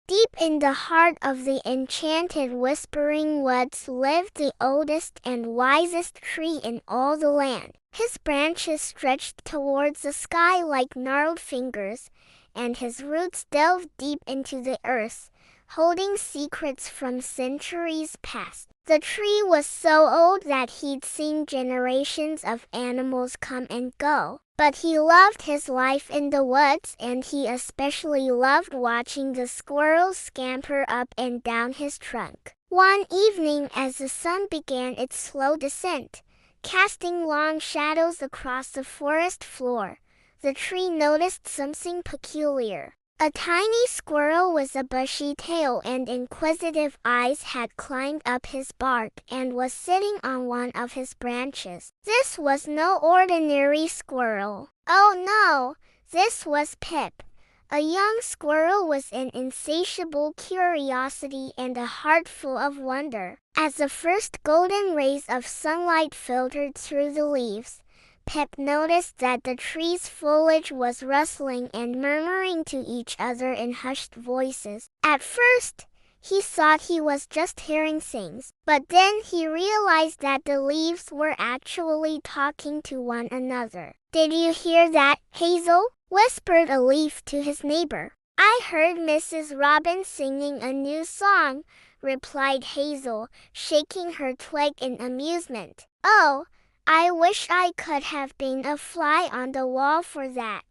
Deep in the heart of the enchanted Whispering Woods lived the oldest and wisest tree in all the land. His branches stretched towards the sky like gnarled fingers, and his roots delved deep into the earth, holding secrets from centuries past. The tree was so old that he'd seen generations of animals come and go. But he loved his life in the woods, and he especially loved watching the squirrels scamper up and down his trunk. One evening, as the sun began its slow descent, casting long shadows across the forest floor, the tree noticed something peculiar. A tiny squirrel with a bushy tail and inquisitive eyes had climbed up his bark and was sitting on one of his branches. This was no ordinary squirrel. Oh no, this was Pip, a young squirrel with an insatiable curiosity and a heart full of wonder. As the first golden rays of sunlight filtered through the leaves, Pip noticed that the tree's foliage was rustling and murmuring to each other in hushed voices. At first, he thought he was just hearing things, but then he realized that the leaves were actually talking to one another. "Did you hear that, Hazel?" whispered a leaf to his neighbor. "I heard Mrs. Robin singing a new song," replied Hazel, shaking her twig in amusement. "Oh, I wish I could have been a fly on the wall for that,"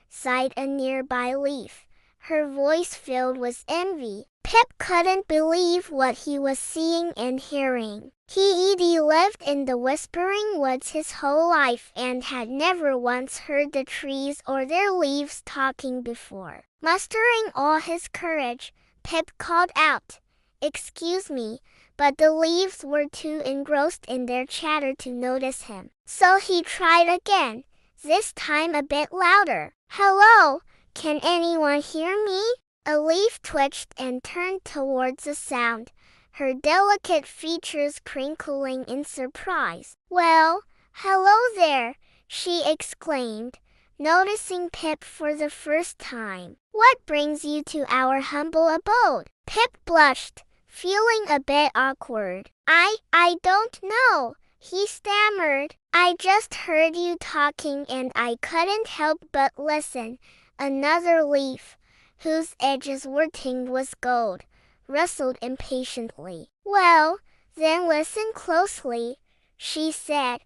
sighed a nearby leaf, her voice filled with envy. Pip couldn't believe what he was seeing and hearing. He lived in the Whispering Woods his whole life and had never once heard the trees or their leaves talking before. Mustering all his courage, Pip called out, "Excuse me," but the leaves were too engrossed in their chatter to notice him. So he tried again, this time a bit louder. "Hello, can anyone hear me?" A leaf twitched and turned towards the sound, her delicate features crinkling in surprise. "Well, hello there," she exclaimed, noticing Pip for the first time. "What brings you to our humble abode?" Pip blushed, feeling a bit awkward. I don't know," he stammered. "I just heard you talking and I couldn't help but listen." Another leaf, whose edges were tinged with gold, rustled impatiently. "Well, then listen closely," she said,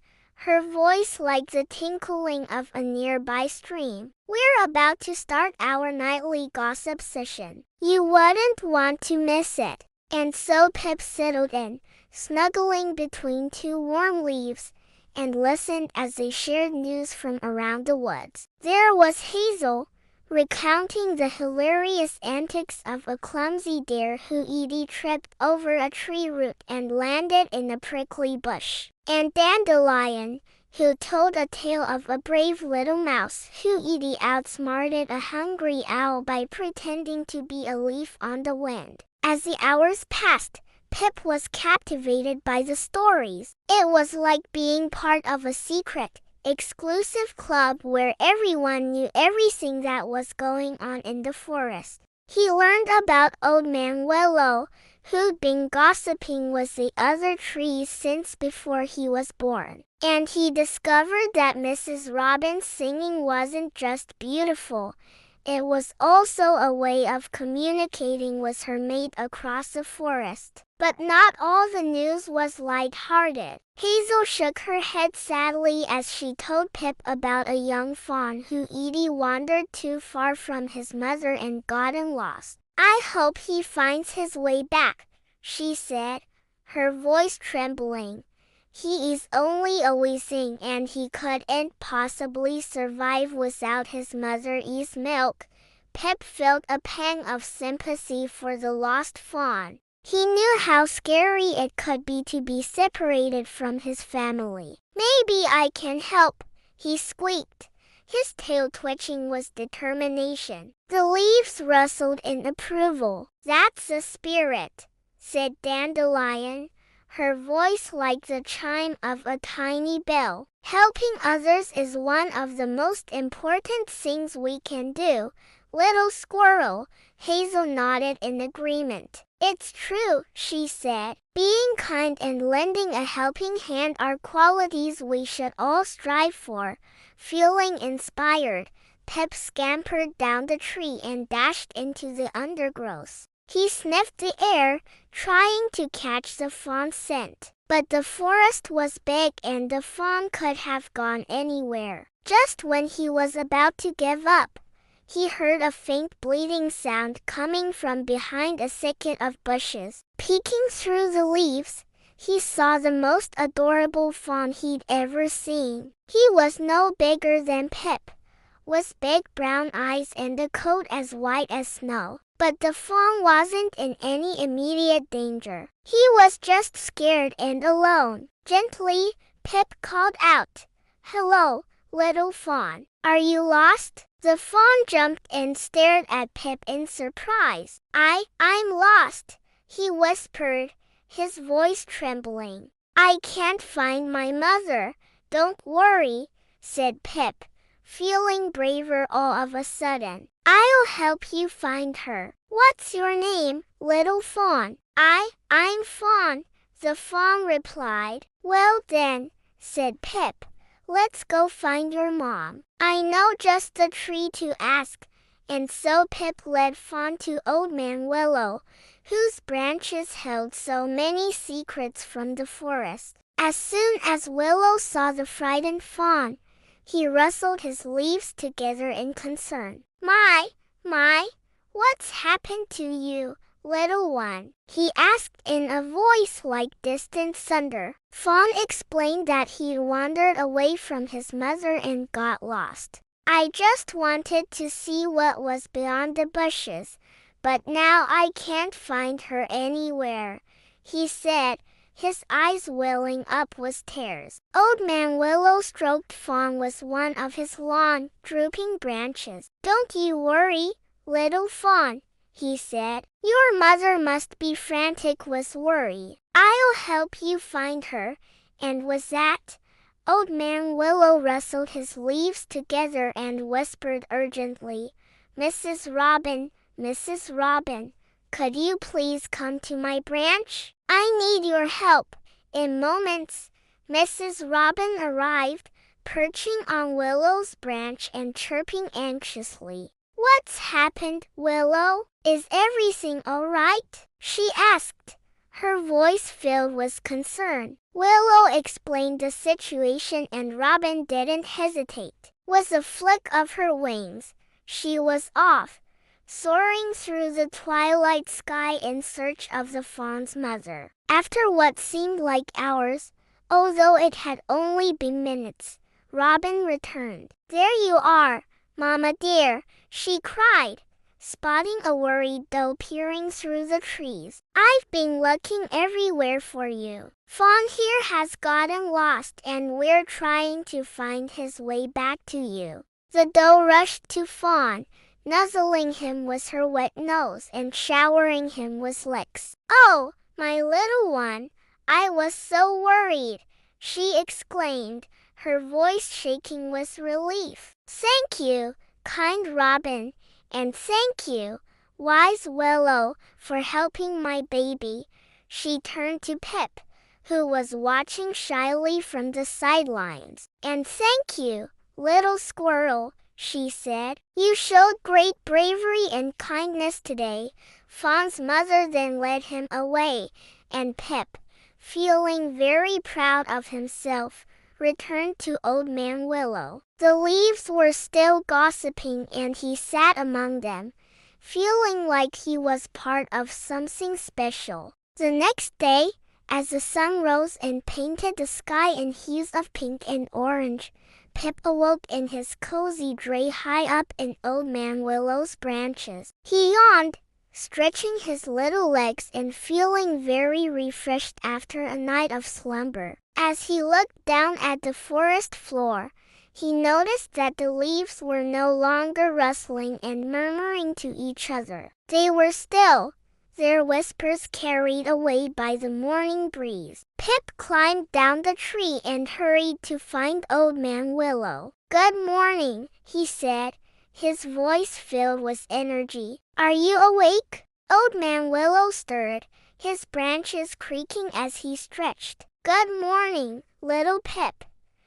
her voice like the tinkling of a nearby stream. "We're about to start our nightly gossip session. You wouldn't want to miss it." And so Pip settled in, snuggling between two warm leaves, and listened as they shared news from around the woods. There was Hazel, recounting the hilarious antics of a clumsy deer who tripped over a tree root and landed in a prickly bush. And Dandelion, who told a tale of a brave little mouse who outsmarted a hungry owl by pretending to be a leaf on the wind. As the hours passed, Pip was captivated by the stories. It was like being part of a secret, exclusive club where everyone knew everything that was going on in the forest. He learned about Old Man Willow, who'd been gossiping with the other trees since before he was born. And he discovered that Mrs. Robin's singing wasn't just beautiful. It was also a way of communicating with her mate across the forest. But not all the news was light-hearted. Hazel shook her head sadly as she told Pip about a young fawn who wandered too far from his mother and gotten lost. "I hope he finds his way back," she said, her voice trembling. "He is only a wee thing and he couldn't possibly survive without his mother's milk." Pip felt a pang of sympathy for the lost fawn. He knew how scary it could be to be separated from his family. "Maybe I can help," he squeaked, his tail twitching with determination. The leaves rustled in approval. "That's the spirit," said Dandelion, her voice like the chime of a tiny bell. "Helping others is one of the most important things we can do. little squirrel," Hazel nodded in agreement. "It's true," she said. "Being kind and lending a helping hand are qualities we should all strive for." Feeling inspired, Pip scampered down the tree and dashed into the undergrowth. He sniffed the air, trying to catch the fawn's scent. But the forest was big and the fawn could have gone anywhere. Just when he was about to give up, he heard a faint bleating sound coming from behind a thicket of bushes. Peeking through the leaves, he saw the most adorable fawn he'd ever seen. He was no bigger than Pip, with big brown eyes and a coat as white as snow. But the fawn wasn't in any immediate danger. He was just scared and alone. Gently, Pip called out, "Hello, little fawn. Are you lost?" The fawn jumped and stared at Pip in surprise. I'm lost," he whispered, his voice trembling. "I can't find my mother." "Don't worry," said Pip, feeling braver all of a sudden. "I'll help you find her." "What's your name, little fawn?" I'm Fawn," the fawn replied. "Well then," said Pip, "let's go find your mom. I know just the tree to ask." And so Pip led Fawn to Old Man Willow, whose branches held so many secrets from the forest. As soon as Willow saw the frightened fawn, he rustled his leaves together in concern. My, what's happened to you, little one?" he asked in a voice like distant thunder. Fawn explained that he'd wandered away from his mother and got lost. "I just wanted to see what was beyond the bushes, but now I can't find her anywhere," he said, his eyes welling up with tears. Old Man Willow stroked Fawn with one of his long, drooping branches. "Don't you worry, little fawn," he said. "Your mother must be frantic with worry. I'll help you find her." And with that, Old Man Willow rustled his leaves together and whispered urgently, "Mrs. Robin, Mrs. Robin, could you please come to my branch? I need your help." In moments, Mrs. Robin arrived, perching on Willow's branch and chirping anxiously. "What's happened, Willow? Is everything all right?" she asked, her voice filled with concern. Willow explained the situation and Robin didn't hesitate. With a flick of her wings, she was off, soaring through the twilight sky in search of the fawn's mother. After what seemed like hours, although it had only been minutes, Robin returned. "There you are, Mama dear," she cried, spotting a worried doe peering through the trees. "I've been looking everywhere for you. Fawn here has gotten lost and we're trying to find his way back to you." The doe rushed to Fawn, nuzzling him with her wet nose and showering him with licks. "Oh, my little one, I was so worried," she exclaimed, her voice shaking with relief. "Thank you, kind Robin, and thank you, wise Willow, for helping my baby." She turned to Pip, who was watching shyly from the sidelines. "And thank you, little squirrel," she said. "You showed great bravery and kindness today." Fawn's mother then led him away, and Pip, feeling very proud of himself, returned to Old Man Willow. The leaves were still gossiping and he sat among them, feeling like he was part of something special. The next day, as the sun rose and painted the sky in hues of pink and orange, Pip awoke in his cozy dray high up in Old Man Willow's branches. He yawned, stretching his little legs and feeling very refreshed after a night of slumber. As he looked down at the forest floor, he noticed that the leaves were no longer rustling and murmuring to each other. They were still, their whispers carried away by the morning breeze. Pip climbed down the tree and hurried to find Old Man Willow. "Good morning," he said, his voice filled with energy. "Are you awake?" Old Man Willow stirred, his branches creaking as he stretched. "Good morning, little Pip,"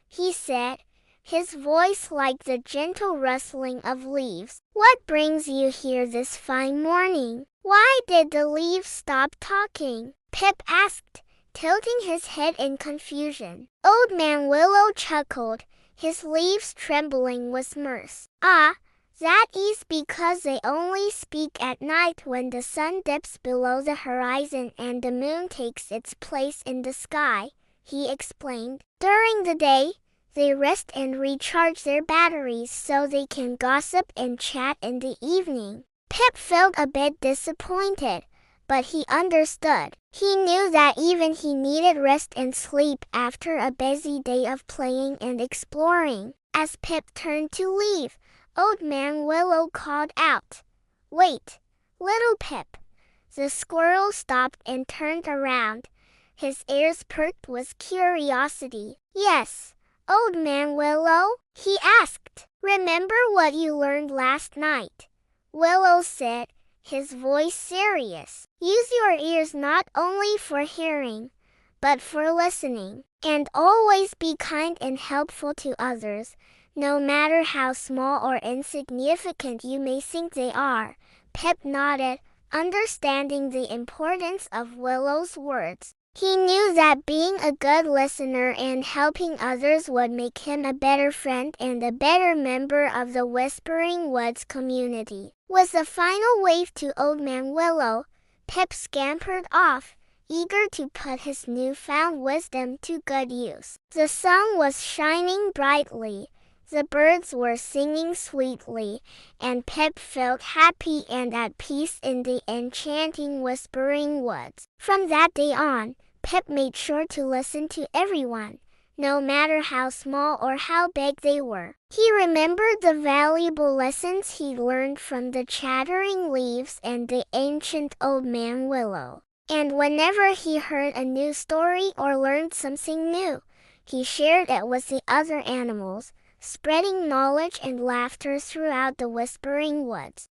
he said, his voice like the gentle rustling of leaves. "What brings you here this fine morning? Why did the leaves stop talking?" Pip asked, tilting his head in confusion. Old Man Willow chuckled, his leaves trembling with mirth. "Ah, that is because they only speak at night when the sun dips below the horizon and the moon takes its place in the sky," he explained. "During the day, they rest and recharge their batteries so they can gossip and chat in the evening." Pip felt a bit disappointed, but he understood. He knew that even he needed rest and sleep after a busy day of playing and exploring. As Pip turned to leave, Old Man Willow called out, "Wait, little Pip." The squirrel stopped and turned around, his ears perked with curiosity. "Yes, Old Man Willow?" he asked. "Remember what you learned last night?" Willow said, his voice serious. "Use your ears not only for hearing, but for listening. And always be kind and helpful to others, no matter how small or insignificant you may think they are." Pip nodded, understanding the importance of Willow's words. He knew that being a good listener and helping others would make him a better friend and a better member of the Whispering Woods community. With a final wave to Old Man Willow, Pip scampered off, eager to put his newfound wisdom to good use. The sun was shining brightly, the birds were singing sweetly, and Pip felt happy and at peace in the enchanting Whispering Woods. From that day on, Pip made sure to listen to everyone, no matter how small or how big they were. He remembered the valuable lessons he learned from the chattering leaves and the ancient Old Man Willow. And whenever he heard a new story or learned something new, he shared it with the other animals, spreading knowledge and laughter throughout the Whispering Woods.